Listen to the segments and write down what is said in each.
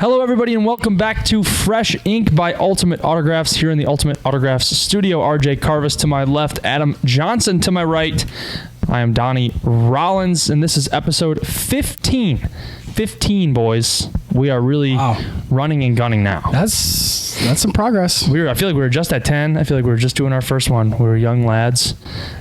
Hello, everybody, and welcome back to Fresh Ink by Ultimate Autographs here in the Ultimate Autographs studio. RJ Carvis to my left, Adam Johnson to my right. I am Donnie Rollins, and this is episode 15. 15, boys. We are really running and gunning now. That's some progress. I feel like we were just at 10. I feel like we were just doing our first one. We were young lads,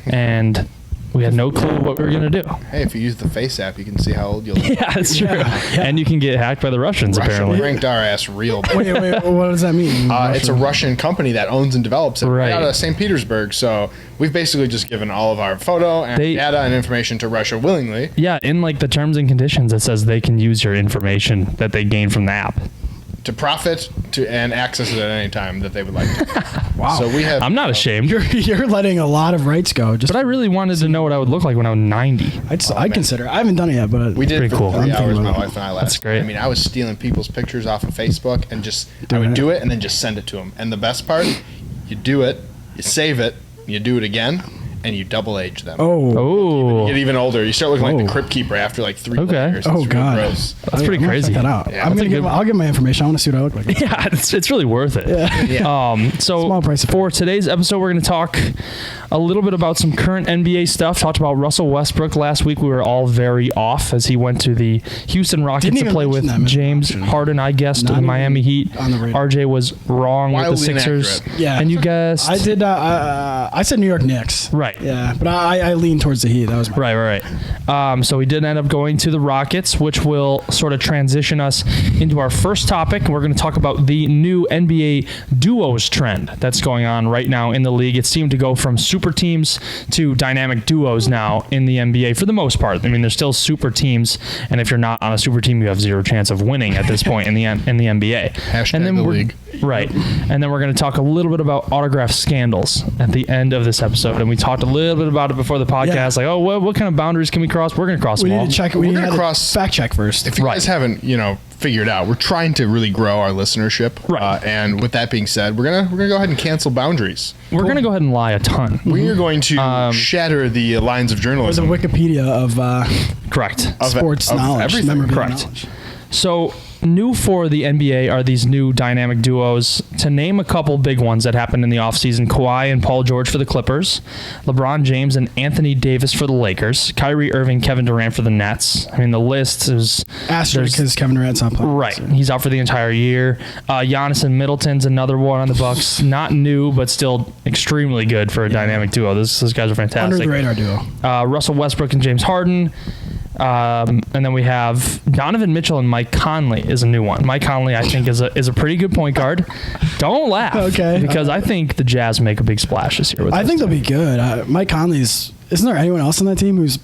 and we had no clue what we were going to do. Hey, if you use the Face app, you can see how old you'll look. Yeah, that's true. Yeah. And you can get hacked by the Russians, apparently. Ranked our ass real bad. Wait, what does that mean? It's a Russian company that owns and develops it right out of St. Petersburg. So we've basically just given all of our photo and data and information to Russia willingly. Yeah, in like the terms and conditions, it says they can use your information that they gain from the app to profit and access it at any time that they would like to. Wow. So we have. I'm not ashamed. You're letting a lot of rights go. But I really wanted to know what I would look like when I was 90. I'd consider. I haven't done it yet, but we did pretty for cool. 3 hours. My wife and I last. That's great. I mean, I was stealing people's pictures off of Facebook and I would do it and then just send it to them. And the best part, you do it, you save it, you do it again, and you double age them. Oh. You get even older. You start looking like the Crypt Keeper after like 3 years. Oh, God. Really gross. That's pretty crazy. Check that out. Yeah, I'll give my information. I want to see what I look like. Yeah, it's really worth it. Yeah. So Small price for today's episode, we're going to talk a little bit about some current NBA stuff. Talked about Russell Westbrook last week. We were all very off as he went to the Houston Rockets to play with James Harden. I guessed the Miami Heat. RJ was wrong with the Sixers. Inaccurate. Yeah. And you guessed? I did. I said New York Knicks. Right. Yeah, but I leaned towards the Heat. That was my right. So we did end up going to the Rockets, which will sort of transition us into our first topic. We're going to talk about the new NBA duos trend that's going on right now in the league. It seemed to go from super teams to dynamic duos now in the NBA for the most part. I mean, there's still super teams, and if you're not on a super team, you have zero chance of winning at this point in the NBA. Hashtag and then the league. Right. And then we're going to talk a little bit about autograph scandals at the end of this episode. And we talked a little bit about it before the podcast. Like, what kind of boundaries can we cross? We're going to cross them all. We need to check. We're going to cross. Fact check first. If you guys haven't, figured out, we're trying to really grow our listenership. Right. And with that being said, we're gonna go ahead and cancel boundaries. We're going to go ahead and lie a ton. We are going to shatter the lines of journalism. There's a Wikipedia of correct sports knowledge. Everything. Correct. Knowledge. So new for the NBA are these new dynamic duos. To name a couple big ones that happened in the offseason, Kawhi and Paul George for the Clippers, LeBron James and Anthony Davis for the Lakers, Kyrie Irving, Kevin Durant for the Nets. I mean, the list is... Asterisk because Kevin Durant's not playing. Right. He's out for the entire year. Giannis and Middleton's another one on the Bucks. Not new, but still extremely good for a dynamic duo. Those guys are fantastic. Under the radar duo. Russell Westbrook and James Harden. And then we have Donovan Mitchell and Mike Conley is a new one. Mike Conley, I think, is a pretty good point guard. Don't laugh. Okay. Because I think the Jazz make a big splash this year. I think they'll be good. Mike Conley's... Isn't there anyone else on that team who's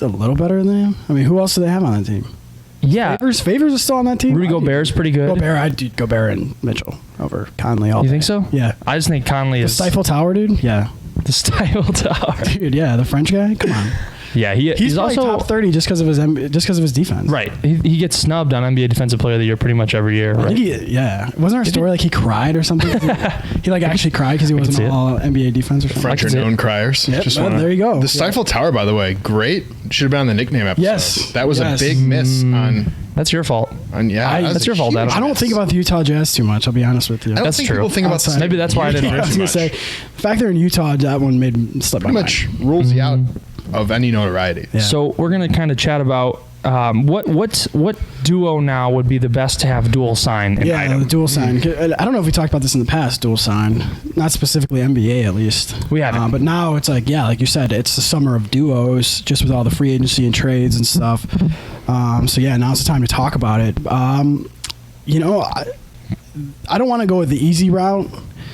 a little better than him? I mean, who else do they have on that team? Yeah. Favors is still on that team? Rudy Gobert's pretty good. I'd do Gobert and Mitchell over Conley all You day. think so? Yeah. I just think Conley is... The Stifle Tower, dude? Yeah. The Stifle Tower. Dude, yeah, the French guy? Come on. Yeah, he's also top 30 just because of his defense. Right. He gets snubbed on NBA Defensive Player of the Year pretty much every year. Right? Wasn't there a story like he cried or something? he actually cried because he wasn't all NBA defense or something. French are known criers. Yep, there you go. The Stifle Tower, by the way, great. Should have been on the nickname episode. Yes. That was a big miss on... That's your fault. That's your fault, Adam. I don't think about the Utah Jazz too much, I'll be honest with you. I don't think people think about maybe that's why I didn't I was going to say, the fact they're in Utah, that one made slip my mind. Pretty much rules you out of any notoriety. Yeah. So we're going to kind of chat about what duo now would be the best to have dual sign in item? The dual sign. I don't know if we talked about this in the past, dual sign. Not specifically NBA, at least. We haven't. But now it's like you said, it's the summer of duos, just with all the free agency and trades and stuff. Now's the time to talk about it. I don't want to go with the easy route,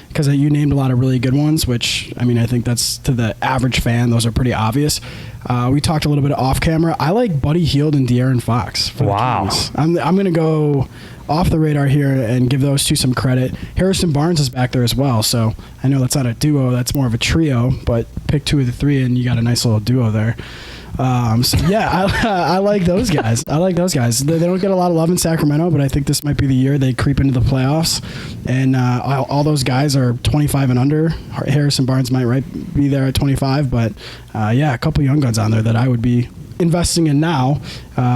because you named a lot of really good ones, which, I mean, I think that's, to the average fan, those are pretty obvious. We talked a little bit off camera. I like Buddy Hield and De'Aaron Fox. For the Kings. I'm going to go off the radar here and give those two some credit. Harrison Barnes is back there as well, so I know that's not a duo, that's more of a trio, but pick two of the three and you got a nice little duo there. I like those guys. They don't get a lot of love in Sacramento, but I think this might be the year they creep into the playoffs. And all those guys are 25 and under. Harrison Barnes might be there at 25, but a couple young guns on there that I would be investing in now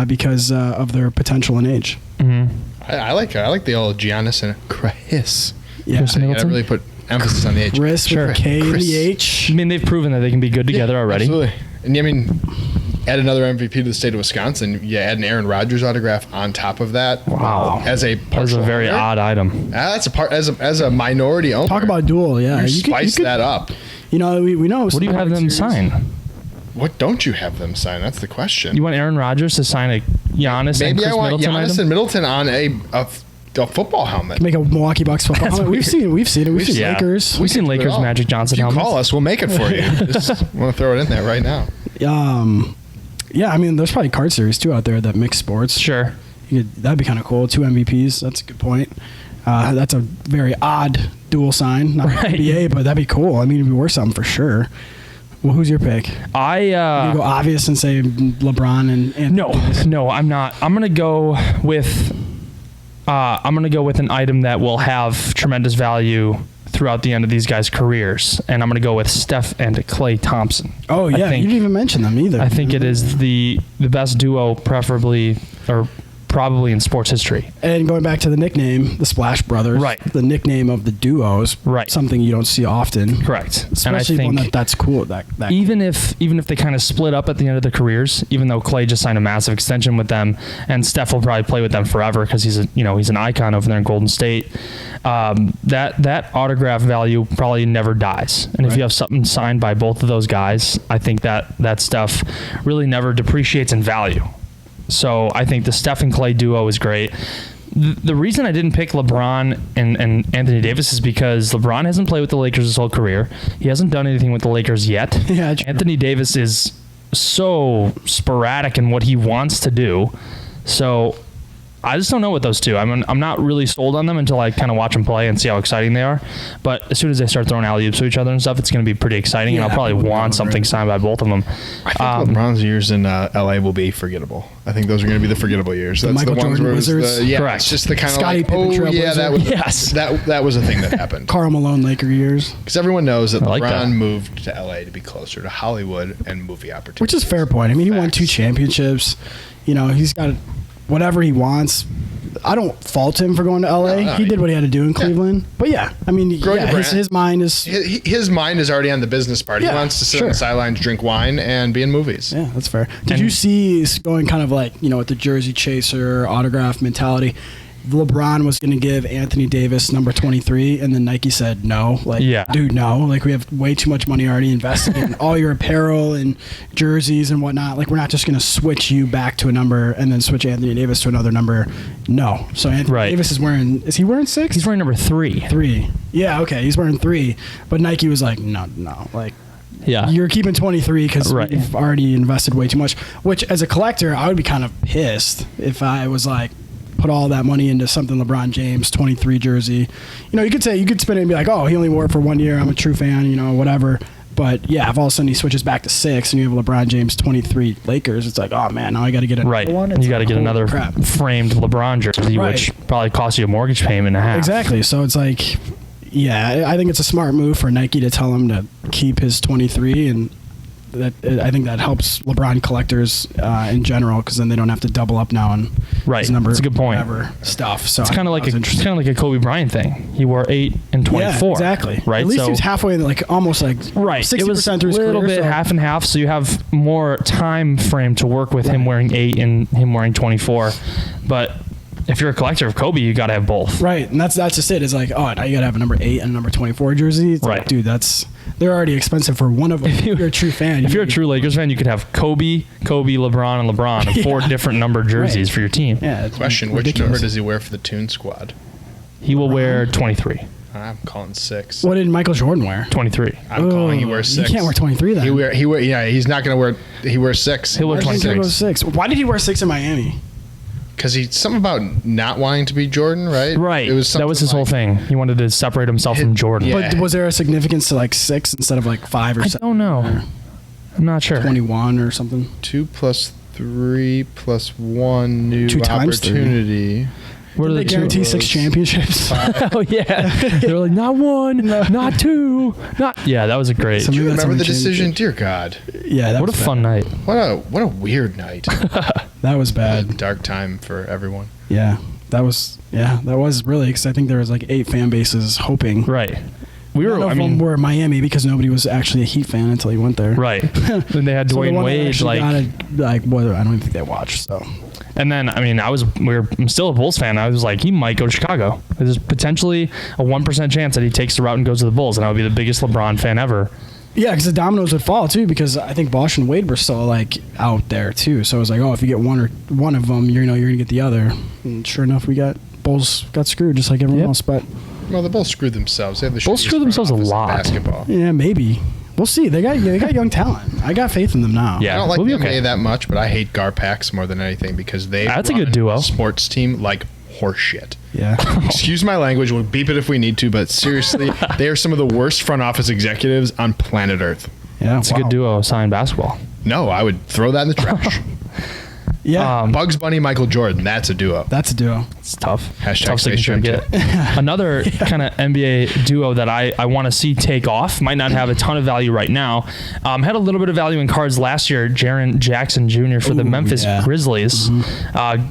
because of their potential and age. Mm-hmm. I like the old Giannis and Chris. Yeah. Chris I Middleton. really put emphasis on the H. Chris with a K and the H. I mean, they've proven that they can be good together already. Absolutely. And I mean, add another MVP to the state of Wisconsin. You add an Aaron Rodgers autograph on top of that. Wow. As a That was a partial very owner. odd item. That's a part as a minority owner. Talk about dual, yeah. you spice that up. You know, we know. What do you have them sign? What don't you have them sign? That's the question. You want Aaron Rodgers to sign a Giannis and Maybe Chris I want Middleton Giannis item? and Middleton on a football helmet. Make a Milwaukee Bucks football. That's helmet. We've weird. seen it. We've seen Yeah. Lakers. We've seen Do it Lakers all. Magic Johnson If you helmets. call us, we'll make it for you. Just want to throw it in there right now. Yeah, I mean, there's probably card series too out there that mix sports. Sure. That'd be kind of cool. 2 MVPs. That's a good point. That's a very odd dual sign. Not Right. NBA, but that'd be cool. I mean, it'd be worth something for sure. Well, who's your pick? You go obvious and say LeBron and Anthony. No, I'm not. I'm gonna go with an item that will have tremendous value throughout the end of these guys' careers, and I'm gonna go with Steph and Klay Thompson. Oh yeah, I think, you didn't even mention them either. I think it is the best duo, preferably or probably in sports history. And going back to the nickname, the Splash Brothers, Right. The nickname of the duo is Right. something you don't see often. Correct. Especially and I one think that's cool. That even if they kind of split up at the end of their careers, even though Klay just signed a massive extension with them, and Steph will probably play with them forever because he's an icon over there in Golden State. That autograph value probably never dies. And if you have something signed by both of those guys, I think that stuff really never depreciates in value. So I think the Steph and Klay duo is great. The reason I didn't pick LeBron and Anthony Davis is because LeBron hasn't played with the Lakers his whole career. He hasn't done anything with the Lakers yet. Yeah, true. Anthony Davis is so sporadic in what he wants to do. So I just don't know with those two. I'm not really sold on them until I kind of watch them play and see how exciting they are. But as soon as they start throwing alley-oops to each other and stuff, it's going to be pretty exciting, and I'll probably want something signed by both of them. I think LeBron's years in LA will be forgettable. I think those are going to be the forgettable years. That's Michael the ones Jordan where it was Wizards? Correct. it's just the kind of Scottie like, Pippen that was Yes. that was a thing that happened. Karl Malone Laker years, Because everyone knows that I like LeBron that. moved to LA to be closer to Hollywood and movie opportunities. which is a fair point. I mean, he won 2 Facts. championships. You know, he's got whatever he wants. I don't fault him for going to LA. No, he did what he had to do in Cleveland. But yeah, I mean, Grow your brand. his mind is. His mind is already on the business part. Yeah, He wants to sit on sure. the sidelines, drink wine, and be in movies. Yeah, that's fair. Did And- you see going kind of like, with the jersey chaser autograph mentality? LeBron was going to give Anthony Davis number 23, and then Nike said no. Like, Yeah. dude, no. Like, we have way too much money already invested in all your apparel and jerseys and whatnot. Like, we're not just going to switch you back to a number and then switch Anthony Davis to another number. No. So Anthony Right. Davis is he wearing 6? He's wearing number 3. 3. Yeah, okay. He's wearing 3. But Nike was like, no. Like, Yeah. you're keeping 23 because Right. you've already invested way too much. Which, as a collector, I would be kind of pissed if I was like, put all that money into something LeBron James 23 jersey. You could spin it and be like, oh, he only wore it for 1 year. I'm a true fan, whatever. But yeah, if all of a sudden he switches back to 6 and you have LeBron James 23 Lakers, it's like, oh man, now I got to get another Right. one. And you got to get another crap. framed LeBron jersey, Right. which probably costs you a mortgage payment and a half. Exactly. So it's like, yeah, I think it's a smart move for Nike to tell him to keep his 23, and I think that helps LeBron collectors in general, because then they don't have to double up now on Right. his number. That's a good point. Whatever stuff. So It's kind of like interesting. a Kobe Bryant thing. He wore 8 and 24. Yeah, exactly. Right. At least so, he was halfway, almost like right. 60% It was a through his little career, bit so- half and half, so you have more time frame to work with him Right. wearing 8 and him wearing 24. But if you're a collector of Kobe, you got to have both. Right, and that's just it. It's like, oh, now you got to have a number 8 and a number 24 jersey. It's Right. like, dude, they're already expensive for one of them. If you're a true fan. If you're a true Lakers fan, you could have Kobe, LeBron, and LeBron, and 4 different number jerseys Right. for your team. Yeah. It's Question: Which ridiculous. number does he wear for the Toon Squad? He will wear 23. I'm calling 6. What did Michael Jordan wear? 23. I'm calling he wears 6. You can't wear 23 then. He's not going to wear. He wears 6. He'll wear Why did he 23. go 6? Why did he wear 6 in Miami? Because he's something about not wanting to be Jordan, right? Right. It was That was his something whole like- thing. He wanted to separate himself from Jordan. Yeah. But was there a significance to like 6 instead of like 5 or I 7? don't know. I'm not sure. 21 or something. 2 plus 3 plus 1 new 2 times 3. opportunity. What Did are they the guarantee was- 6 championships? Oh yeah, they're like not 1, not 2, not. Yeah, that was a great. So maybe that's Remember how the they changed decision? it. Dear God, Yeah, that What a was fun night. what a weird night. bad. That was A bad. dark time for everyone. Yeah. That was really, because I think there was like 8 fan bases hoping. Right. None of them were Miami because nobody was actually a Heat fan until he went there. Right. Then they had Dwayne Wade. I don't even think they watched. So. And then, I mean, I'm still a Bulls fan. I was like, he might go to Chicago. There's potentially a 1% chance that he takes the route and goes to the Bulls, and I would be the biggest LeBron fan ever. Yeah, because the dominoes would fall too. Because I think Bosh and Wade were still like out there too. So it was like, oh, if you get one of them, you're gonna get the other. And sure enough, Bulls got screwed just like everyone else. But well, the Bulls screwed themselves. They have the Bulls screwed themselves a lot. Basketball. Yeah, maybe. We'll see. They got young talent. I got faith in them now. Yeah, I don't like we'll the NBA that much, but I hate Garpax more than anything because that's a good duo. Sports team like horseshit. Yeah. Excuse my language. We'll beep it if we need to, but seriously, they are some of the worst front office executives on planet Earth. Yeah, it's a good duo. Sign basketball. No, I would throw that in the trash. Yeah. Bugs Bunny, Michael Jordan. That's a duo. It's tough. Hashtag Tough to get. Another kind of NBA duo that I want to see take off, might not have a ton of value right now. Had a little bit of value in cards last year. Jaren Jackson Jr. for the Memphis Grizzlies.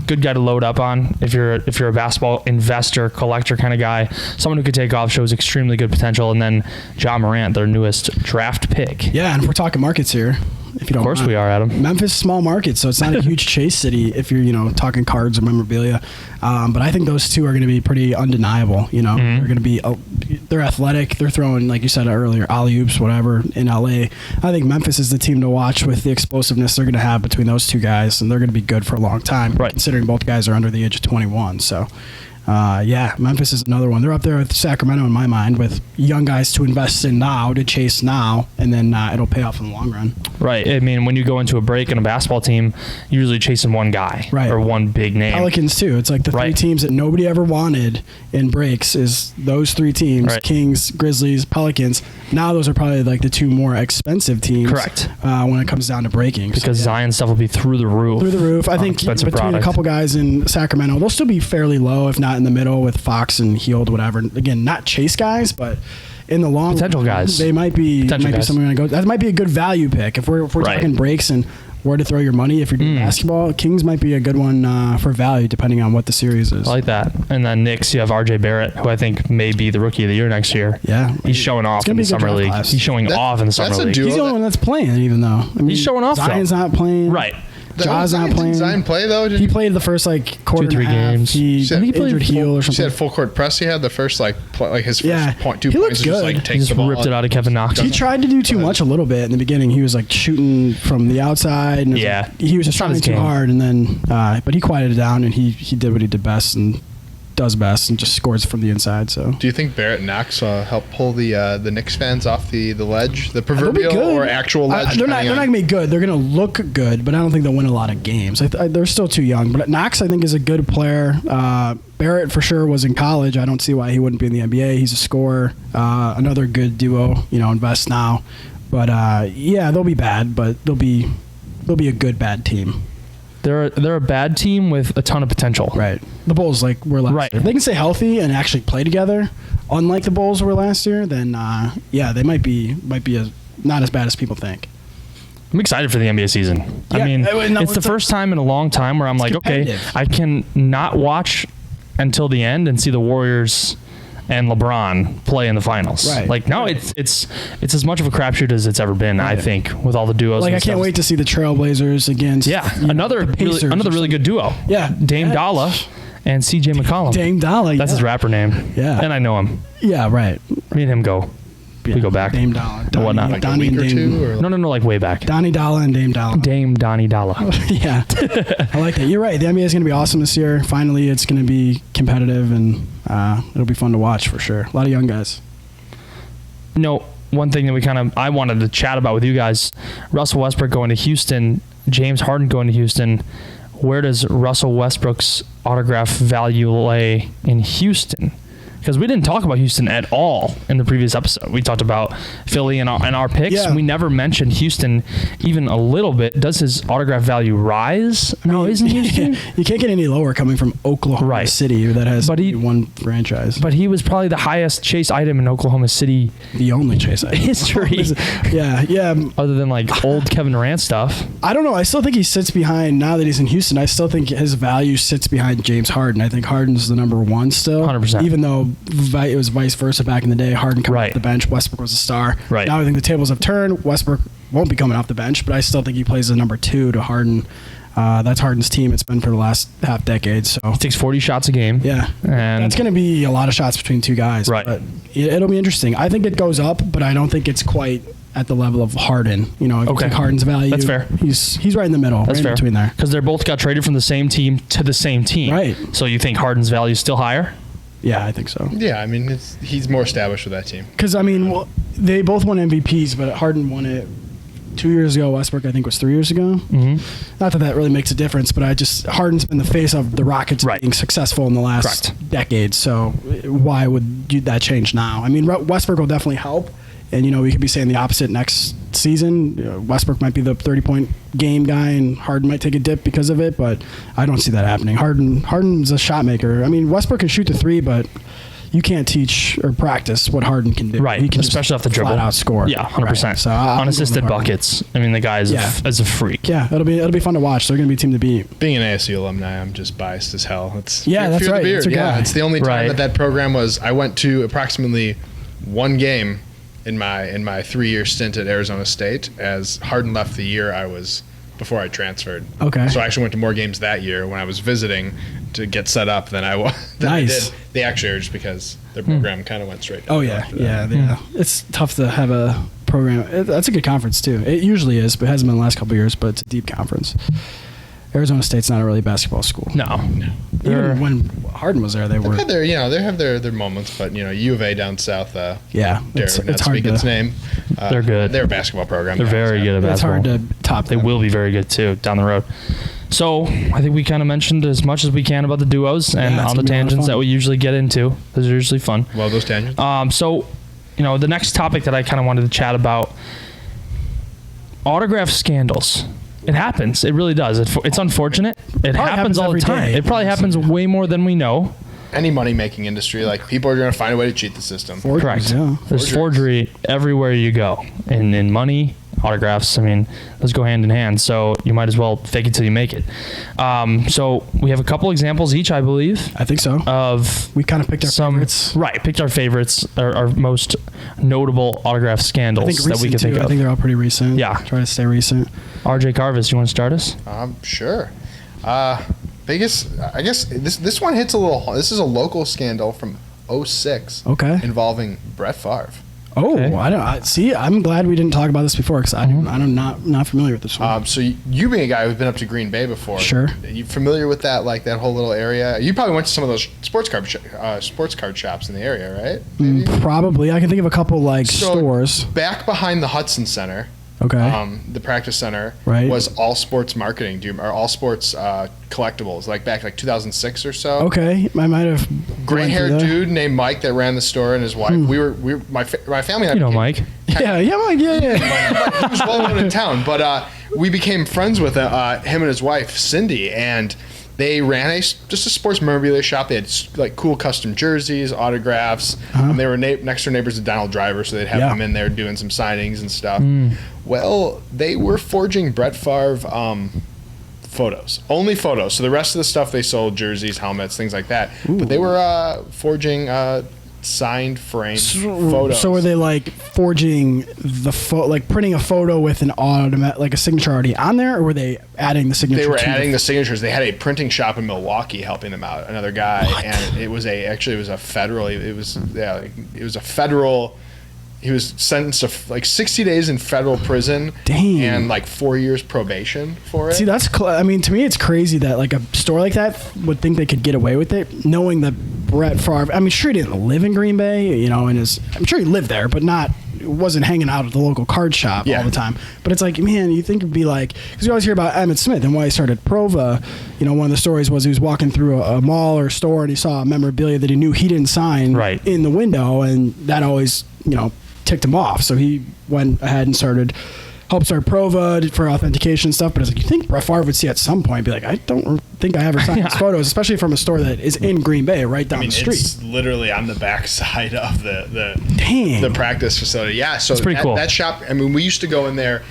Good guy to load up on if you're a basketball investor, collector kind of guy. Someone who could take off, shows extremely good potential. And then Ja Morant, their newest draft pick. Yeah, and if we're talking markets here, if you don't of course mind. We are, Adam. Memphis, small market, so it's not a huge chase city if you're talking cards or memorabilia. But I think those two are going to be pretty undeniable. They're going to be they're athletic. They're throwing, like you said earlier, alley-oops, whatever, in LA. I think Memphis is the team to watch with the explosiveness they're going to have between those two guys, and they're going to be good for a long time, considering both guys are under the age of 21. So. Memphis is another one. They're up there with Sacramento in my mind, with young guys to invest in now, to chase now, and then it'll pay off in the long run. Right. I mean, when you go into a break in a basketball team, you're usually chasing one guy or one big name. Pelicans too. It's like the three teams that nobody ever wanted in breaks is those three teams: Kings, Grizzlies, Pelicans. Now those are probably like the two more expensive teams. Correct. When it comes down to breaking, because Zion stuff will be through the roof. I think between a couple guys in Sacramento, they'll still be fairly low, if not in the middle with Fox and Heald, whatever. Again, not chase guys, but in the long potential run, guys. They might be something going to go. That might be a good value pick if we're talking breaks and where to throw your money. If you're doing basketball, Kings might be a good one for value depending on what the series is. I like that. And then Knicks, you have RJ Barrett, who I think may be the rookie of the year next year. Yeah, he's showing off in the summer league. He's showing off in the summer league. He's the only one that's playing, even though he's showing off. Zion's not playing. Right. Ja's not playing. Did Zion play though? He played the first quarter 2-3 games. He injured heel or something. He had full court press. He had the first his first point, 2 he points. Good. He just ripped it out of Kevin Knox. He tried to do too much a little bit in the beginning. He was shooting from the outside. And he was just trying too hard, and then but he quieted it down and he did what he did best and does best and just scores from the inside. So, do you think Barrett and Knox help pull the Knicks fans off the ledge, the proverbial or actual ledge? They're not going to be good. They're going to look good, but I don't think they'll win a lot of games. They're still too young. But Knox, I think, is a good player. Barrett for sure was in college. I don't see why he wouldn't be in the NBA. He's a scorer. Another good duo. Invest now. But they'll be bad, but they'll be a good bad team. They're a bad team with a ton of potential. Right. The Bulls were last year. If they can stay healthy and actually play together, unlike the Bulls were last year, then they might be not as bad as people think. I'm excited for the NBA season. Yeah, I mean, it's the first time in a long time where I'm like, okay, I can not watch until the end and see the Warriors and LeBron play in the finals. Right. Now it's as much of a crapshoot as it's ever been. I think with all the duos. I can't wait to see the Trailblazers against. Yeah, another really good duo. Yeah, Dame Dalla and CJ McCollum. Dame Dalla. That's his rapper name. Yeah, and I know him. Yeah, right. Me and him go. Yeah. We go back. Dame Dalla. And whatnot. Like Donnie a week or two? Or no, like way back. Donnie Dalla and Dame Dalla. Dame Donnie Dalla. Yeah. I like that. You're right. The NBA is going to be awesome this year. Finally, it's going to be competitive, and it'll be fun to watch for sure. A lot of young guys. One thing that I wanted to chat about with you guys, Russell Westbrook going to Houston, James Harden going to Houston. Where does Russell Westbrook's autograph value lay in Houston? because we didn't talk about Houston at all in the previous episode. We talked about Philly and our picks. Yeah. We never mentioned Houston even a little bit. Does his autograph value rise? No, isn't Houston? You can't get any lower coming from Oklahoma City that has one franchise. But he was probably the highest chase item in Oklahoma City. The only chase item. History. Yeah. Other than like old Kevin Durant stuff. I don't know. I still think he sits behind, now that he's in Houston, I still think his value sits behind James Harden. I think Harden's the number one still. 100%. Even though it was vice versa back in the day. Harden coming off the bench, Westbrook was a star. Right. Now I think the tables have turned. Westbrook won't be coming off the bench, but I still think he plays as number 2 to Harden. That's Harden's team. It's been for the last half decade. So he takes 40 shots a game. Yeah. And that's going to be a lot of shots between two guys. Right. But it'll be interesting. I think it goes up, but I don't think it's quite at the level of Harden. You know, if you take Harden's value. That's fair. He's right in the middle. That's right fair. in between there. Because they both got traded from the same team to the same team. Right. So you think Harden's value is still higher? Yeah, I think so. Yeah, I mean, he's more established with that team. Because, I mean, they both won MVPs, but Harden won it 2 years ago. Westbrook, I think, was 3 years ago. Mm-hmm. Not that really makes a difference, but Harden's been the face of the Rockets being successful in the last decade. So why would that change now? I mean, Westbrook will definitely help. And, you know, we could be saying the opposite next season. Westbrook might be the 30-point game guy, and Harden might take a dip because of it, but I don't see that happening. Harden's a shot maker. I mean, Westbrook can shoot the three, but you can't teach or practice what Harden can do. Right, he can especially off the dribble. Flat out score. Yeah, 100%. Right. So unassisted buckets. I mean, the guy is a freak. Yeah, it'll be fun to watch. They're going to be a team to beat. Being an ASU alumni, I'm just biased as hell. That's right. It's the only time that program was. I went to approximately one game in my 3-year stint at Arizona State, as Harden left the year before I transferred. Okay. So I actually went to more games that year when I was visiting to get set up than I did the actual year, just because their program kind of went straight down. Oh yeah. It's tough to have a program. That's a good conference too. It usually is, but it hasn't been the last couple of years. But it's a deep conference. Arizona State's not a really basketball school. No. Even when Harden was there, they were. They have their moments, but U of A down south. It's hard its name. They're good. They're a basketball program. They're very good at basketball. It's hard to top them. They will be very good too down the road. So I think we kind of mentioned as much as we can about the duos and on the tangents that we usually get into. Those are usually fun. Well, those tangents. So, the next topic that I kind of wanted to chat about, autograph scandals. It happens. It really does. It's unfortunate. It happens all the time. It probably happens way more than we know. Any money-making industry, people are going to find a way to cheat the system. Correct. There's forgery everywhere you go. In money, autographs, I mean, those go hand in hand. So you might as well fake it till you make it. So we have a couple examples each, I believe. I think so. We kind of picked our favorites. Right, picked our favorites, our most notable autograph scandals that we can think of. I think they're all pretty recent. Yeah. Try to stay recent. RJ Carvis, you want to start us? Sure. Biggest, I guess this one hits a little. This is a local scandal from 2006. Okay. Involving Brett Favre. Oh, okay. I'm glad we didn't talk about this before, because I'm not familiar with this one. So you being a guy who's been up to Green Bay before, sure. Are you familiar with that, that whole little area? You probably went to some of those sports card shops in the area, right? Probably. I can think of a couple stores. Back behind the Hudson Center. Okay. The practice center was all sports marketing, or all sports collectibles, back 2006 or so. Okay, I might have. Gray-haired dude named Mike that ran the store, and his wife. My family. And I Mike. Mike. Yeah. He was well known in town, but we became friends with him and his wife Cindy, and they ran just a sports memorabilia shop. They had cool custom jerseys, autographs. They were next door neighbors to Donald Driver, so they'd have him in there doing some signings and stuff. Well, they were forging Brett Favre photos, only photos. So the rest of the stuff they sold, jerseys, helmets, things like that. Ooh. But they were forging signed framed photos. So were they forging the printing a photo with an automatic, a signature already on there, or were they adding the signature? They were adding the signatures. They had a printing shop in Milwaukee helping them out, another guy, and it was a federal. He was sentenced to 60 days in federal prison. Dang. And 4 years probation for it. See, that's to me it's crazy that a store like that would think they could get away with it, knowing that Brett Favre, sure he didn't live in Green Bay, and I'm sure he lived there, but not wasn't hanging out at the local card shop all the time. But it's like, man, you think it'd be like, because you always hear about Emmitt Smith and why he started Prova. You know, one of the stories was he was walking through a mall or store and he saw a memorabilia that he knew he didn't sign in the window, and that always, you know, ticked him off. So he went ahead and helped start Prova for authentication and stuff. But it's like, you think Brett Favre would see at some point, be like, I don't think I ever signed his photos, especially from a store that is in Green Bay, right down the street. It's literally on the back side of the practice facility. Yeah, so it's pretty cool. That shop, I mean, we used to go in there.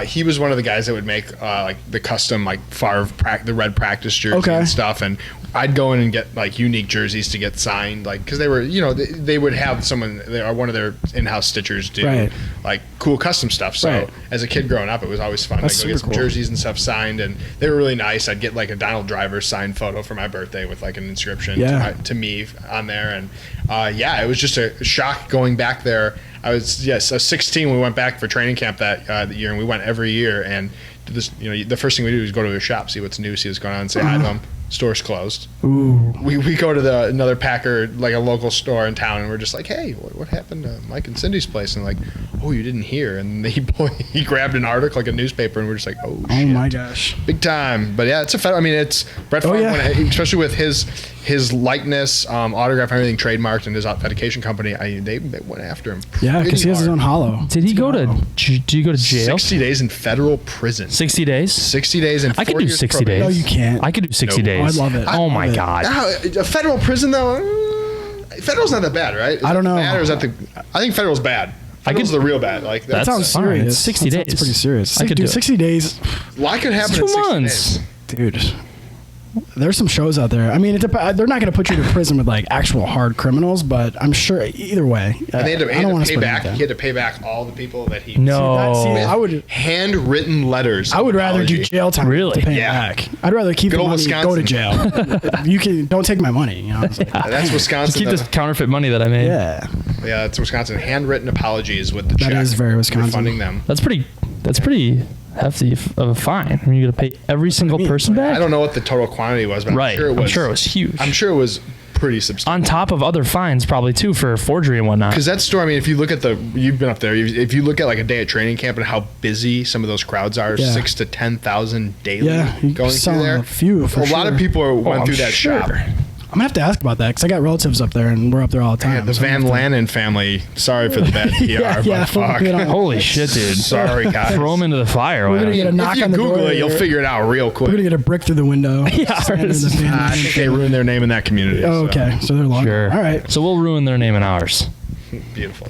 He was one of the guys that would make like the custom like Favre the red practice jersey and stuff, and I'd go in and get like unique jerseys to get signed, like because they were, you know, they would have one of their in-house stitchers do like cool custom stuff. So as a kid growing up, it was always fun. I'd go get some jerseys and stuff signed, and they were really nice. I'd get like a Donald Driver signed photo for my birthday with like an inscription to me on there, and it was just a shock going back there. I was 16 when we went back for training camp that year, and we went every year. And this, you know, the first thing we do is go to a shop, see what's new, see what's going on, and say hi to them. Store's closed. Ooh. We go to another Packer, like a local store in town, and we're just like, hey, what happened to Mike and Cindy's place? And like, oh, you didn't hear. And he grabbed an article, like a newspaper, and we're just like, oh shit. My gosh. Big time. But yeah, it's it's Brett Favre, especially with his likeness, autograph, and everything trademarked, and his authentication company. They went after him. Yeah, because he has his own hollow. Did you go to jail? 60 days in federal prison. 60 days? 60 days and 4 I could do 60 days. No, you can't. I could do 60 days. Oh, I love it. Oh my God. A federal prison though, federal's not that bad, right? I don't know. Bad, or is that I think federal's bad. Federal's the real bad. Like that sounds serious. 60 days. That's pretty serious. I could do 60 days. A lot could happen in 60 days. Dude. There's some shows out there. I mean, they're not going to put you to prison with like actual hard criminals, but I'm sure either way. And he had to pay back all the people that he. No, I would handwritten letters. I would rather do jail time. Really? To pay it back. I'd rather keep the money, Wisconsin. Go to jail. Don't take my money. You know, like, that's Wisconsin. Just keep this counterfeit money that I made. Yeah, that's Wisconsin. Handwritten apologies with the check. That is very Wisconsin. Funding them. That's pretty hefty of a fine. I mean, you got to pay every single person back. I don't know what the total quantity was, but I'm sure it was huge. I'm sure it was pretty substantial. On top of other fines, probably too, for forgery and whatnot. Because that store, I mean, if you look at you've been up there. If you look at like a day at training camp and how busy some of those crowds are, 6,000 to 10,000 daily going through there. A lot of people went through that shop. I'm gonna have to ask about that because I got relatives up there and we're up there all the time. Yeah, the Van Lannen family. Sorry for the bad PR, but fuck. Holy shit, dude. Sorry, guys. Throw them into the fire. We're gonna get a knock if you on the Google door. It, you'll figure it out real quick. We're gonna get a brick through the window. I think they ruined their name in that community. Oh, okay, so they're long. Sure. All right. So we'll ruin their name and ours. Beautiful.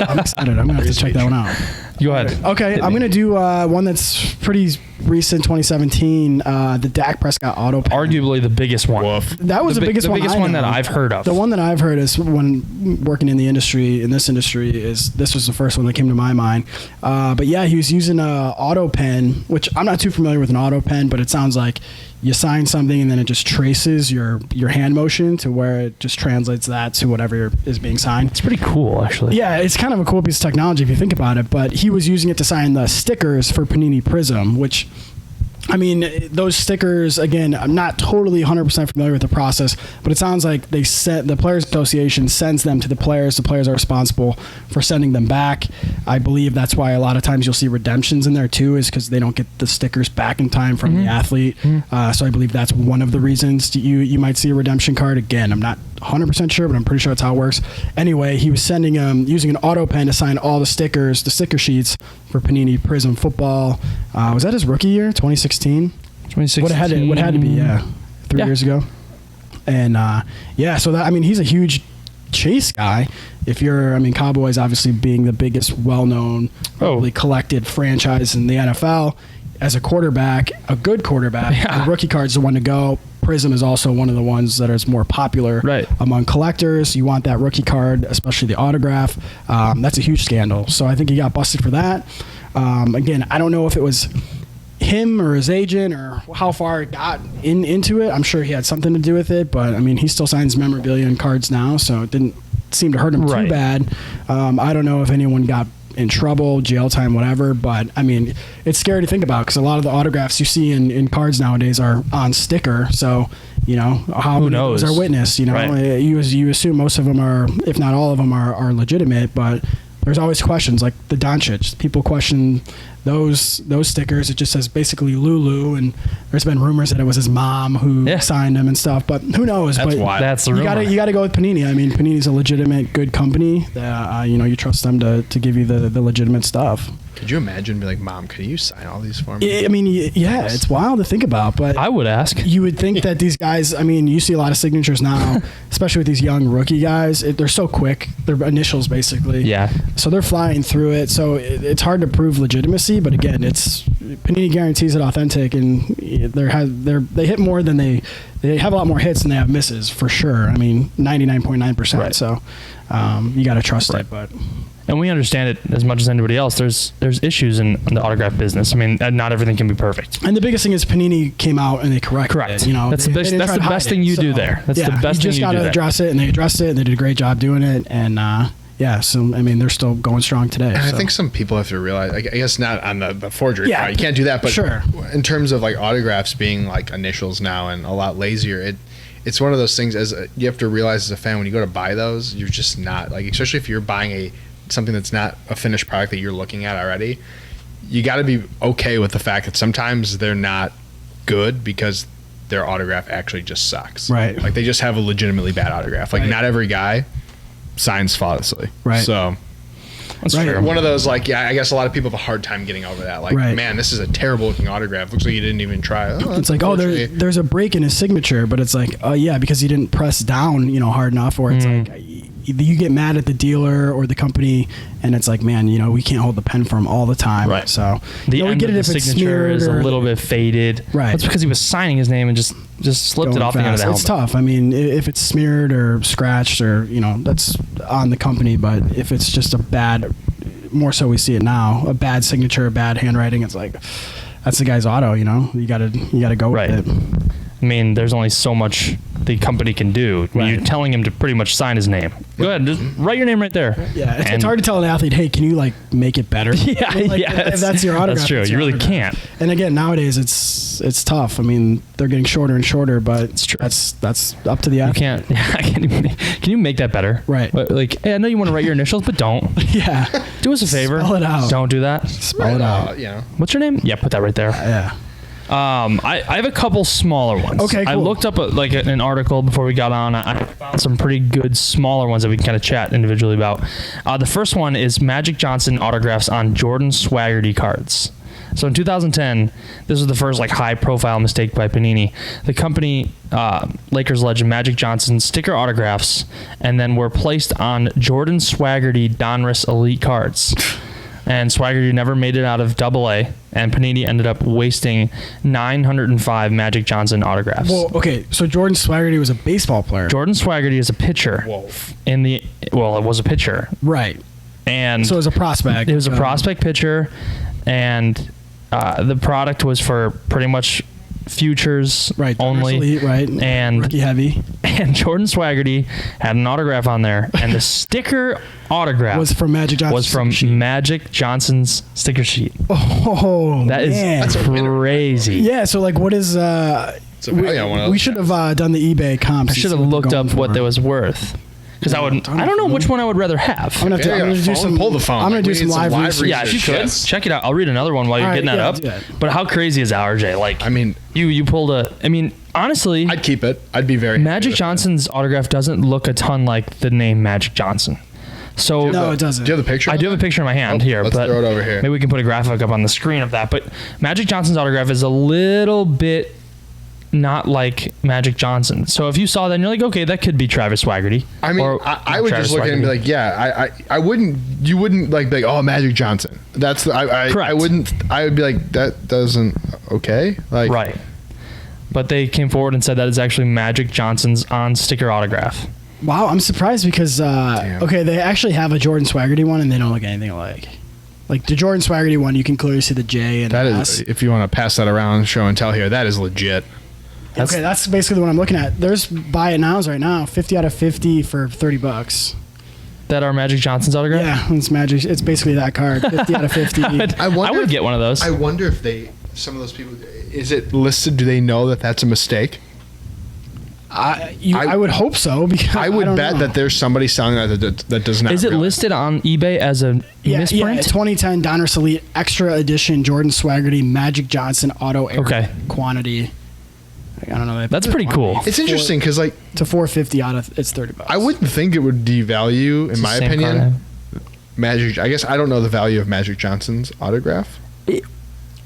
I'm excited. I'm gonna have to check that one out. Go ahead. Okay, I'm gonna do one that's pretty recent, 2017. The Dak Prescott auto pen. Arguably the biggest one. Woof. That was the biggest one. The biggest one that I've heard of. The one that I've heard is when working in this industry, this was the first one that came to my mind. But yeah, he was using a auto pen, which I'm not too familiar with an auto pen, but it sounds like you sign something and then it just traces your hand motion to where it just translates that to whatever is being signed. It's pretty cool, actually. Yeah, it's kind of a cool piece of technology if you think about it. But he was using it to sign the stickers for Panini Prism, which, I mean, those stickers, again, I'm not totally 100% familiar with the process, but it sounds like the Players Association sends them to the players. The players are responsible for sending them back. I believe that's why a lot of times you'll see redemptions in there too, is because they don't get the stickers back in time from the athlete. So I believe that's one of the reasons you might see a redemption card. Again, I'm not 100% sure, but I'm pretty sure that's how it works. Anyway, he was sending using an auto pen to sign all the sticker sheets for Panini Prism Football. Was that his rookie year, 2016? 2016. What had to be, 3 years ago. And so that, I mean, he's a huge chase guy. Cowboys obviously being the biggest well-known, probably collected franchise in the NFL. As a quarterback, a good quarterback, the rookie card's the one to go. Prism is also one of the ones that is more popular among collectors. You want that rookie card, especially the autograph. That's a huge scandal. So I think he got busted for that. Again, I don't know if it was him or his agent or how far it got into it. I'm sure he had something to do with it, but I mean, he still signs memorabilia and cards now, so it didn't seem to hurt him too bad. I don't know if anyone got in trouble, jail time, whatever, but I mean, it's scary to think about because a lot of the autographs you see in cards nowadays are on sticker, so you know how many of those are witnessed. You know, you assume most of them are, if not all of them are legitimate, but there's always questions like the Doncic. People question those stickers. It just says basically Lulu, and there's been rumors that it was his mom who signed him and stuff. But who knows? That's wild. That's the rumor. You gotta go with Panini. I mean, Panini's a legitimate good company. You trust them to give you the legitimate stuff. Could you imagine being like, Mom, can you sign all these for me? I mean, yeah, it's wild to think about, but I would ask. You would think that these guys, I mean, you see a lot of signatures now, especially with these young rookie guys. They're so quick. They're initials, basically. Yeah. So they're flying through it. So it's hard to prove legitimacy, but again, it's Panini guarantees it authentic, and they hit more than they have a lot more hits than they have misses, for sure. I mean, 99.9%. Right. So you got to trust it, but... And we understand it as much as anybody else. There's issues in the autograph business. I mean, not everything can be perfect. And the biggest thing is Panini came out and they corrected it. That's the best thing you do there. That's the best thing you do there. You just got to address it, and they addressed it, and they did a great job doing it. And so I mean, they're still going strong today. And I think some people have to realize, I guess not on the forgery part, you can't do that, but sure. In terms of like autographs being like initials now and a lot lazier, it's one of those things you have to realize as a fan, when you go to buy those, you're just not like, especially if you're buying something that's not a finished product that you're looking at already, you got to be okay with the fact that sometimes they're not good because their autograph actually just sucks. Right. Like they just have a legitimately bad autograph. Like not every guy signs flawlessly. Right. So that's true. One of those, like, I guess a lot of people have a hard time getting over that. Like, man, this is a terrible looking autograph. Looks like you didn't even try. It's like, there's a break in his signature, but it's like, yeah, because he didn't press down, hard enough, or it's like you get mad at the dealer or the company, and it's like, man, we can't hold the pen for him all the time. Right. So the end of the signature is a little bit faded. Right. That's because he was signing his name and just slipped it off the end of the helmet. It's tough. I mean, if it's smeared or scratched or, that's on the company, but if it's just a bad, more so we see it now, a bad signature, bad handwriting, it's like, that's the guy's auto, you gotta go with it. I mean, there's only so much the company can do. When you're telling him to pretty much sign his name. Go ahead, just write your name right there. Yeah, it's hard to tell an athlete, hey, can you make it better? Yeah, if that's your autograph. That's true. You really can't. And again, nowadays it's tough. I mean, they're getting shorter and shorter, but it's true. That's up to the athlete. You can't. Can you make that better? Right. Like, hey, I know you want to write your initials, but don't. Yeah. Do us a favor. Spell it out. Don't do that. Spell it out. What's your name? Yeah, put that right there. Yeah. I have a couple smaller ones. Okay, cool. I looked up an article before we got on. I found some pretty good smaller ones that we can kind of chat individually about. The first one is Magic Johnson autographs on Jordan Swaggerty cards. So in 2010, this was the first high-profile mistake by Panini. The company, Lakers legend Magic Johnson, sticker autographs, and then were placed on Jordan Swaggerty Donruss Elite cards. And Swaggerty never made it out of AA, and Panini ended up wasting 905 Magic Johnson autographs. Well, okay, so Jordan Swaggerty was a baseball player. Jordan Swaggerty is a pitcher. Whoa. It was a pitcher. Right. And so it was a prospect. It was a prospect pitcher, and the product was for pretty much futures only. Elite, right. And rookie heavy. And Jordan Swaggerty had an autograph on there, and the sticker autograph was from Magic Johnson. Magic Johnson's sticker sheet. Oh, that's crazy. Yeah. So what is? We should have done the eBay comps. I should have looked up what that was worth. Because I don't know which one I would rather have. I'm gonna do some. Pull the phone. I'm gonna do some live research. Yeah, if you could check it out. I'll read another one while you're getting that up. But how crazy is that, RJ? I mean, you pulled honestly, I'd keep it. I'd be very Magic Johnson's autograph doesn't look a ton like the name Magic Johnson. So no, it doesn't. Do you have the picture? I do have a picture in my hand here. Let's throw it over here. Maybe we can put a graphic up on the screen of that. But Magic Johnson's autograph is a little bit not like Magic Johnson. So if you saw that and you're like, okay, that could be Travis Swaggerty. I mean, I would just look at it and be like, yeah, I wouldn't, you wouldn't be like, oh, Magic Johnson. That's, Correct. I wouldn't, I would be like, that doesn't, okay. Right. But they came forward and said that is actually Magic Johnson's on sticker autograph. Wow, I'm surprised because, okay, they actually have a Jordan Swaggerty one and they don't look anything alike. Like the Jordan Swaggerty one, you can clearly see the J and that the is, S. if you want to pass that around, show and tell here, that is legit. That's basically what I'm looking at. There's buy it nows right now, 50 out of 50 for $30. That are Magic Johnson's autograph? Yeah, it's Magic. It's basically that card, 50 out of 50. I would get one of those. I wonder if some of those people, is it listed? Do they know that that's a mistake? I would hope so, because I would don't bet know. that there's somebody selling that does not. Is it realize. listed on eBay as a misprint? 2010 Donruss Elite Extra Edition Jordan Swaggerty Magic Johnson Auto Air quantity. I don't know. That's pretty cool. It's interesting because like to 450 out of it's $30. I wouldn't think it would devalue, in my opinion, Magic. I guess I don't know the value of Magic Johnson's autograph.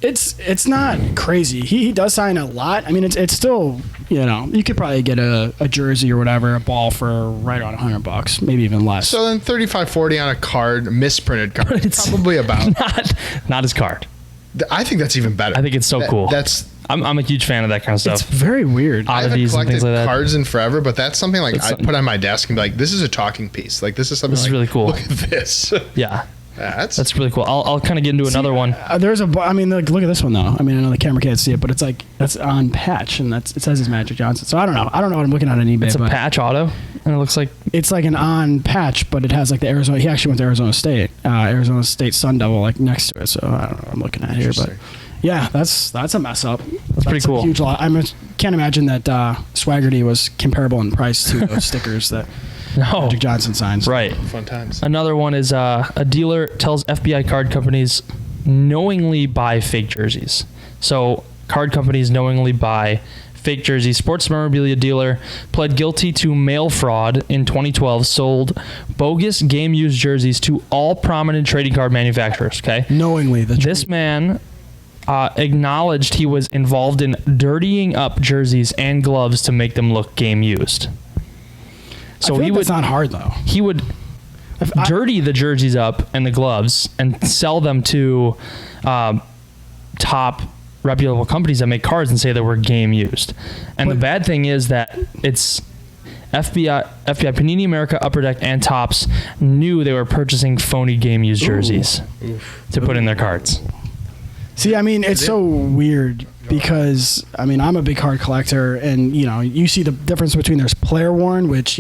It's not crazy. He does sign a lot. I mean, it's still, you could probably get a jersey or whatever, a ball for right around $100, maybe even less. So then $35.40 on a card, misprinted card, it's probably about not his card. I think that's even better. I think it's so cool. I'm a huge fan of that kind of stuff. It's very weird. I haven't Oddities and collected things like that. cards in forever, but that's something like That's I put on my desk and be like, this is a talking piece. Like this is something. This is like, really cool. Look at this. Yeah. That's really cool. I'll kind of get into another one. There's I mean, look at this one though. I mean, I know the camera can't see it, but it's like that's on patch, and it says it's Magic Johnson. So I don't know. I don't know what I'm looking at on eBay. It's a patch auto, and it looks like it's like an on patch, but it has like the Arizona. He actually went to Arizona State Sun Devil like next to it. So I don't know what I'm looking at here, but yeah, that's a mess up. That's pretty cool. A huge lot. Can't imagine that Swaggerty was comparable in price to those stickers that Magic Johnson signs. Right. fun times. Another one is a dealer tells FBI card companies knowingly buy fake jerseys. So card companies knowingly buy fake jerseys. Sports memorabilia dealer pled guilty to mail fraud in 2012, sold bogus game-used jerseys to all prominent trading card manufacturers. Okay. Knowingly. This man acknowledged he was involved in dirtying up jerseys and gloves to make them look game-used. So that's not hard though. He would dirty the jerseys up and the gloves and sell them to top reputable companies that make cards and say they were game used. And the bad thing is that it's FBI, Panini America, Upper Deck, and Topps knew they were purchasing phony game used jerseys to put in their cards. See, I mean, it's so weird because, I mean, I'm a big card collector, and, you see the difference between there's player worn, which,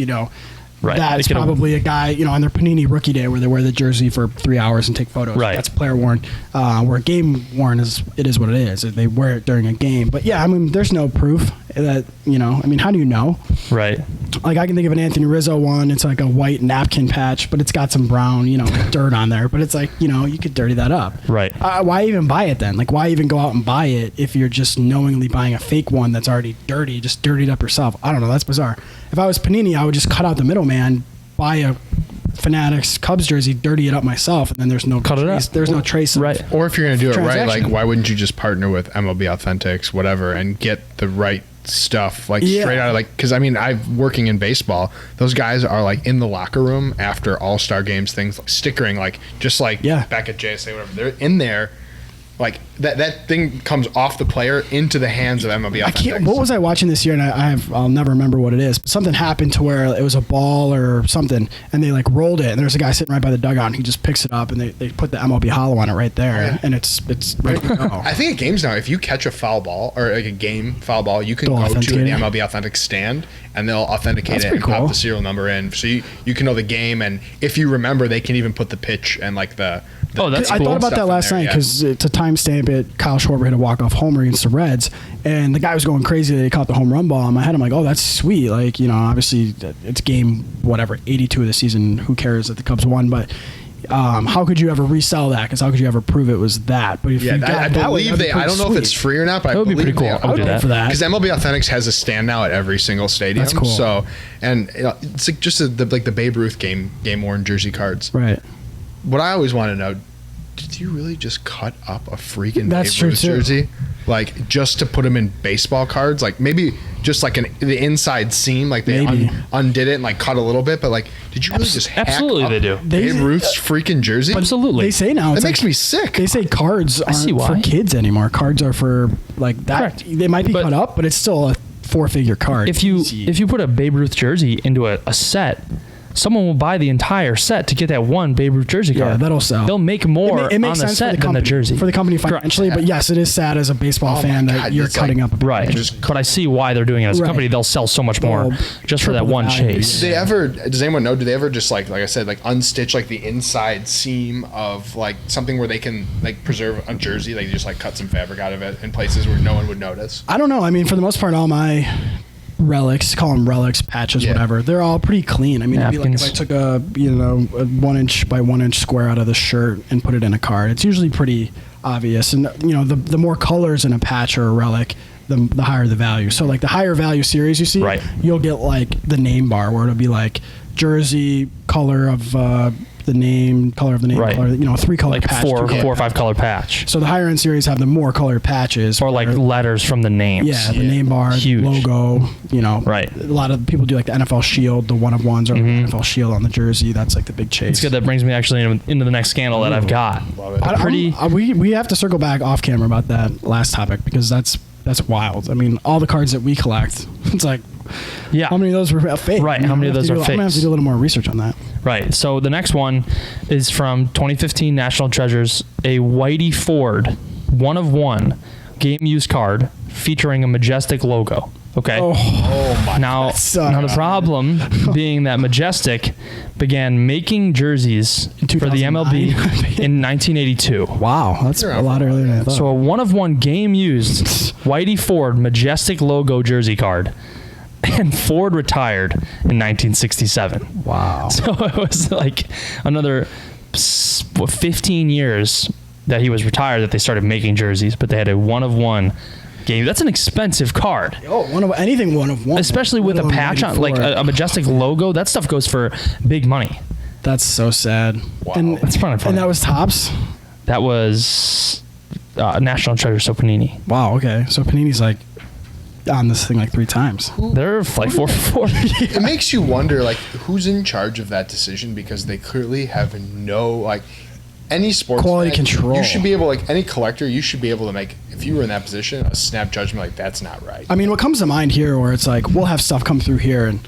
Right. that's probably a guy, on their Panini rookie day where they wear the jersey for 3 hours and take photos. Right. That's player worn. Where game worn it is what it is. They wear it during a game. But yeah, I mean, there's no proof that, I mean, how do you know? Right. Like I can think of an Anthony Rizzo one. It's like a white napkin patch, but it's got some brown, dirt on there. But it's like, you could dirty that up. Right. Why even buy it then? Like, why even go out and buy it if you're just knowingly buying a fake one that's already dirty, just dirtied up yourself? I don't know. That's bizarre. If I was Panini, I would just cut out the middleman, buy a Fanatics Cubs jersey, dirty it up myself, and then there's no trace. There's no trace. Right. Or if you're going to do it right, like transaction. why wouldn't you just partner with MLB Authentics, whatever, and get the right stuff straight out of because I mean I've working in baseball, those guys are like in the locker room after all-star games, things like stickering, just back at JSA, whatever, they're in there, like that thing comes off the player into the hands of MLB Authentics. What was I watching this year? And I'll never remember what it is. But something happened to where it was a ball or something, and they rolled it. And there's a guy sitting right by the dugout, and he just picks it up, and they put the MLB holo on it right there, and it's ready to go. I think at games now, if you catch a foul ball or like a game foul ball, you can They'll go to an authenticate it. MLB Authentic stand, and they'll authenticate it and pretty pop cool. the serial number in, so you can know the game, and if you remember, they can even put the pitch and the Oh, that's I cool. thought about stuff that in last there, night because to timestamp it, Kyle Schwarber hit a walk-off homer against the Reds, and the guy was going crazy that he caught the home run ball. In my head, I'm like, oh, that's sweet. Obviously, it's game, 82 of the season. Who cares that the Cubs won? But how could you ever resell that? Because how could you ever prove it was that? But if you got I it that way, believe that'd be I don't know if it's free or not, but That would be pretty cool. I would do that. for that. Because MLB Authentics has a stand now at every single stadium. That's cool. So, and it's just the Babe Ruth game worn jersey cards. Right. What I always want to know, did you really just cut up a freaking That's Babe true, Ruth too. jersey? Just to put them in baseball cards? Maybe just the inside seam, they Maybe. undid it and cut a little bit, but did you really just hack absolutely up they do. Babe Ruth's freaking jersey? Absolutely. They say now That it's makes me sick. They say cards see aren't why. for kids anymore. Cards are for that. Correct. They might be But- cut up, but it's still a 4-figure card. If you Easy. put a Babe Ruth jersey into a set, someone will buy the entire set to get that one Babe Ruth jersey card. Yeah, that'll sell. They'll make more it makes on the sense set for the than company, the jersey. for the company Correct. financially. But yes, it is sad as a baseball Oh fan my that God, you're it's cutting up a Right. But I see why they're doing it as a Right. company. They'll sell so much more They'll just for that triple one the value, chase. Does anyone know, do they ever just like I said, unstitch the inside seam of something where they can preserve a jersey? They just cut some fabric out of it in places where no one would notice. I don't know. I mean, for the most part, all my relics, call them relics, patches, whatever. They're all pretty clean. I mean, it'd be like if I took a 1 inch by 1 inch square out of the shirt and put it in a card. It's usually pretty obvious. And the more colors in a patch or a relic, the higher the value. So like the higher value series you see, you'll get like the name bar where it'll be like jersey, color of the name, color of the name, color, 3 color like patch. four or 5 color patch. So the higher end series have the more colored patches. Or like letters from the names. Yeah, the name bar, huge logo, Right. A lot of people do like the NFL Shield, the 1-of-1s, or the NFL Shield on the jersey. That's like the big chase. It's good. That brings me actually into the next scandal that I've got. Love it. We have to circle back off camera about that last topic because that's wild. I mean, all the cards that we collect, it's like, how many of those were fake? Right. How many of those are fake? I'm gonna have to do a little more research on that. Right. So the next one is from 2015 National Treasures, a Whitey Ford 1-of-1 game used card featuring a Majestic logo. Okay. Oh my. Now the problem being that Majestic began making jerseys for the MLB in 1982. Wow, that's a lot earlier than I thought. So a 1-of-1 game used Whitey Ford Majestic logo jersey card. And Ford retired in 1967. Wow. So it was like another 15 years that he was retired that they started making jerseys, but they had a 1-of-1 game. That's an expensive card. Anything 1-of-1. Especially with a patch on, like a Majestic logo. That stuff goes for big money. That's so sad. Wow. And that's funny. And that was Topps? That was National Treasure, so Panini. Wow, okay. So Panini's like on this thing like 3 times. They're like 4 for 4. It makes you wonder, like, who's in charge of that decision, because they clearly have no, like, any sports quality fan, control. You should be able, like, any collector, you should be able to make, if you were in that position, a snap judgment like that's not right. I mean, what comes to mind here, where it's like we'll have stuff come through here, and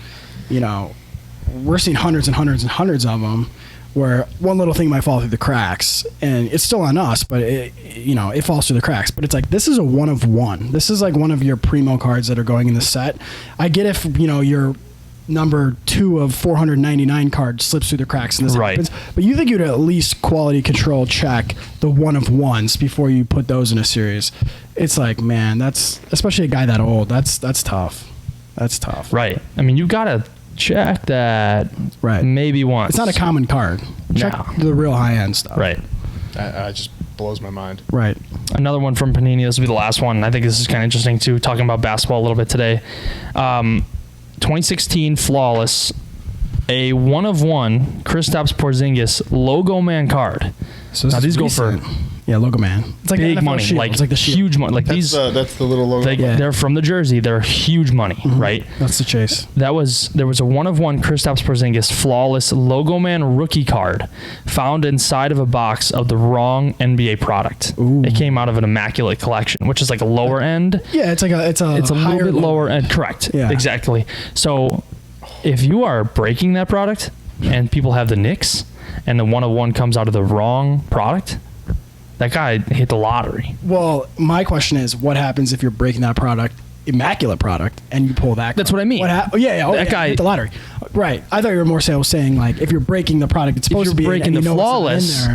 we're seeing hundreds and hundreds and hundreds of them, where one little thing might fall through the cracks, and it's still on us, but it falls through the cracks. But it's like, this is a 1-of-1. This is like one of your primo cards that are going in the set. I get if your number 2 of 499 card slips through the cracks and this happens, but you think you'd at least quality control check the 1-of-1s before you put those in a series. It's like, man, that's, especially a guy that old, that's tough. That's tough. Right. I mean, you gotta check that maybe once. It's not a common card. Check the real high-end stuff. Right. That just blows my mind. Right. Another one from Panini. This will be the last one. I think this is kind of interesting, too, talking about basketball a little bit today. 2016 Flawless, a 1-of-1 Kristaps Porzingis Logo Man card. So now, these go for... Yeah, Logo Man. It's like big money, Shield. like, it's like the huge money. Like that's the little logo. They're from the jersey. They're huge money, right? That's the chase. There was a 1-of-1 Kristaps Porzingis Flawless Logo Man rookie card found inside of a box of the wrong NBA product. Ooh. It came out of an immaculate collection, which is like a lower end. Yeah, it's a little bit lower end. Correct. Yeah. Exactly. So if you are breaking that product and people have the Knicks and the 1-of-1 comes out of the wrong product, that guy hit the lottery. Well, my question is, what happens if you're breaking that product, immaculate product, and you pull that? That's what I mean. That guy hit the lottery. Right. I thought you were more saying like if you're breaking the product, it's supposed to be breaking the Flawless,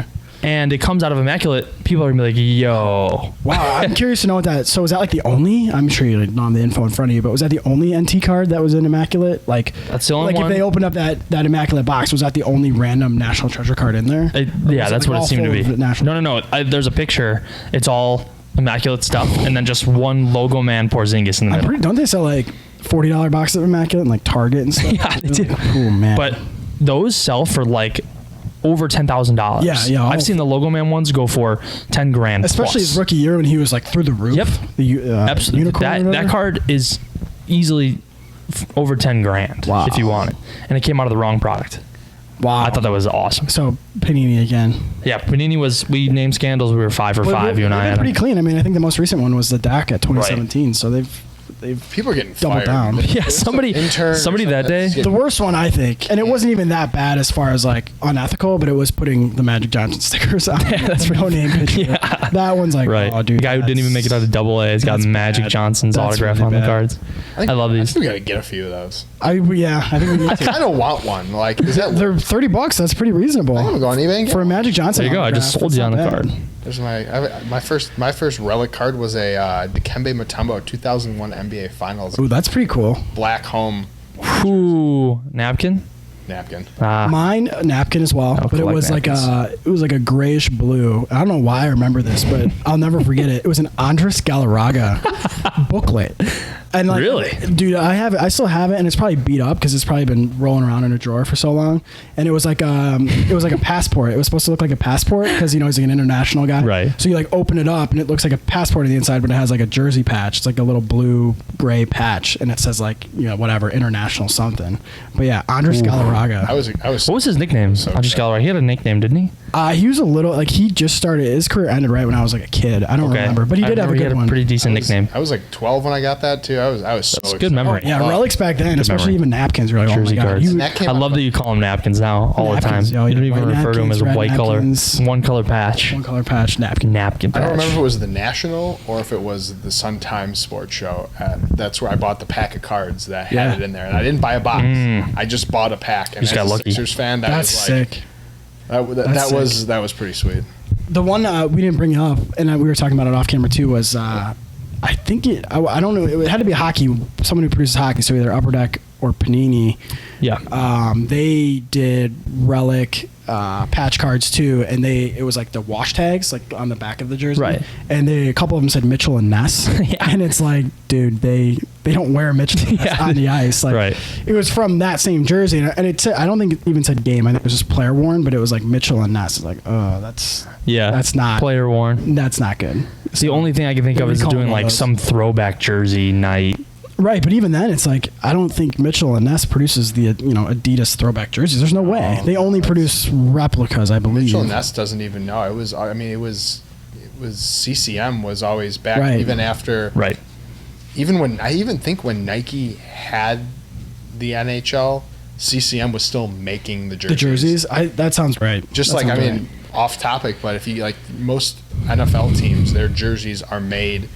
and it comes out of immaculate, people are gonna be like, "Yo, wow!" I'm curious to know what that. So is that like the only? I'm sure you don't have the info in front of you, but was that the only NT card that was in immaculate? Like that's the only one. Like if they opened up that immaculate box, was that the only random National Treasure card in there? Yeah, that's what it seemed to be. No. There's a picture. It's all immaculate stuff, and then just one Logo Man Porzingis in the middle. Don't they sell like $40 boxes of immaculate in like Target and stuff? Yeah, they do. Oh man! But those sell for like over $10,000. Yeah. I've seen the Logo Man ones go for $10,000, especially plus. his rookie year when he was like through the roof. Yep, absolutely. Unicorn That card is easily over $10,000 if you want it, and it came out of the wrong product. Wow, I thought that was awesome. So Panini again. Yeah, Panini was. We named scandals. We were 5 for 5. You and I. Pretty clean. I mean, I think the most recent one was the DAC at 2017. Right. So they've people are getting doubled fired. down. Yeah, somebody that day. The worst one, I think, and it wasn't even that bad as far as like unethical, but it was putting the Magic Johnson stickers on. Yeah, that's no name picture. Yeah. That one's like, right. Oh, dude, the guy who didn't even make it out of AA has got Magic Johnson's autograph on the cards. I love these. I think we gotta get a few of those. I think we need to. I kind of want one. Like, is that they're $30? That's pretty reasonable. I'm gonna go on eBay and get for a Magic Johnson. There you go. I just sold you on the card. There's my first relic card was a Dikembe Mutombo 2001 NBA Finals Ooh, that's pretty cool. black home Ooh, napkin. napkin. Mine napkin as well, but it was like a grayish blue. I don't know why I remember this, but I'll never forget it. It was an Andres Galarraga booklet. And like, Really? dude, I still have it, and it's probably beat up because it's probably been rolling around in a drawer for so long. And it was like a passport. It was supposed to look like a passport because he's like an international guy. Right. So you like open it up, and it looks like a passport on the inside, but it has like a jersey patch. It's like a little blue gray patch, and it says like whatever international something. But yeah, Andres Galarraga. I was. What was his nickname? Andres Galarraga. He had a nickname, didn't he? He was a little like he just started. His career ended right when I was like a kid. I don't remember, but he did have a good one. Pretty decent nickname. I was like 12 when I got that too. I was so That's excited. good memory. Yeah, relics back then, especially memory. even napkins. You're like, Jersey oh my cards. god. That came I out love that you call them napkins now all Napkins, the time. You don't even white refer to them as napkins, white red color. napkins. One color patch. One color patch napkin. Napkin patch. I don't remember if it was the National or if it was the Sun Times Sports Show. That's where I bought the pack of cards that had it in there, and I didn't buy a box. I just bought a pack. And just got as a lucky. Sixers fan, That's was like, sick. That was pretty sweet. The one we didn't bring up, and we were talking about it off camera too, was I think I don't know. It had to be hockey. Someone who produces hockey, so either Upper Deck or Panini. Yeah. They did relic patch cards too, and it was like the wash tags like on the back of the jersey, Right. And a couple of them said Mitchell and Ness, and it's like, dude, they don't wear Mitchell and Ness on the ice, like Right. It was from that same jersey, and it said, I don't think it even said game. I think it was just player worn, but it was like Mitchell and Ness. It's like, oh, that's not player worn. That's not good. It's the only thing I can think of is recall doing all like those. some throwback jersey night. Right, but even then, it's like I don't think Mitchell and Ness produces the Adidas throwback jerseys. There's no way. They only produce replicas, I believe. Mitchell Ness doesn't even know. It was CCM was always back Right. even after. Right. I think when Nike had the NHL, CCM was still making the jerseys. The jerseys, that sounds right. Just That like sounds I mean, right. off topic, but if you like most NFL teams, their jerseys are made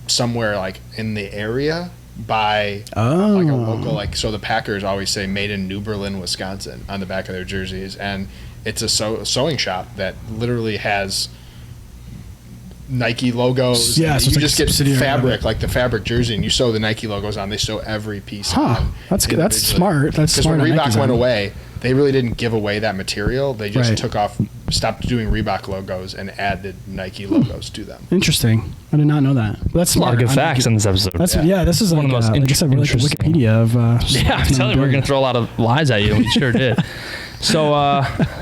somewhere like in the area by like a local, like, so the Packers always say made in New Berlin, Wisconsin on the back of their jerseys, and it's a sewing shop that literally has Nike logos. Yeah, and so it's you like just a get subsidiary of fabric, it. like the fabric jersey, and you sew the Nike logos on. They sew every piece on. That's good. That's individually. smart. That's Because smart. when on Reebok Nike's went end. away, they really didn't give away that material. They just Right. stopped doing Reebok logos and added Nike logos to them. Interesting. I did not know that. But that's A lot smart. of good on facts Nike. in this episode. This is One of like, the most like I said, we're like the interesting. Wikipedia of. Yeah, I'm telling you, we're going to throw a lot of lies at you. We sure did. So,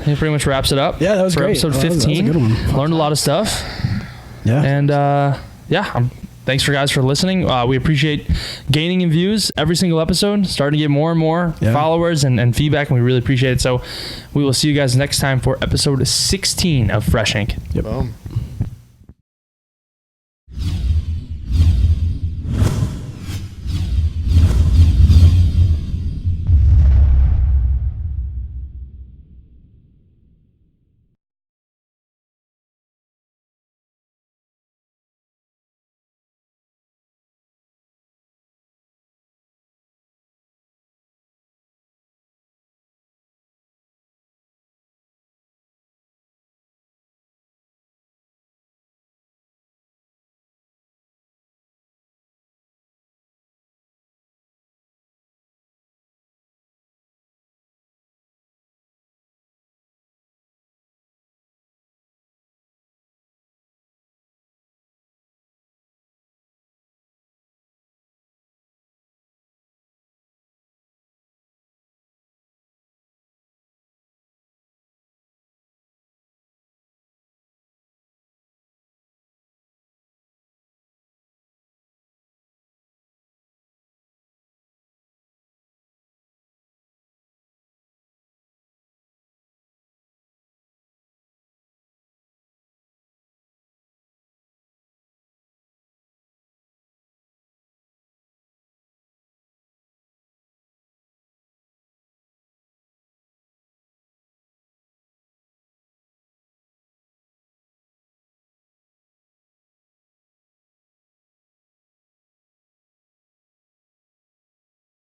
it pretty much wraps it up. Yeah, that was for great. episode That was a 15. good one. Learned a lot of stuff. Yeah. And, thanks for guys for listening. We appreciate gaining in views every single episode, starting to get more and more followers and feedback, and we really appreciate it. So we will see you guys next time for episode 16 of Fresh Ink. Boom.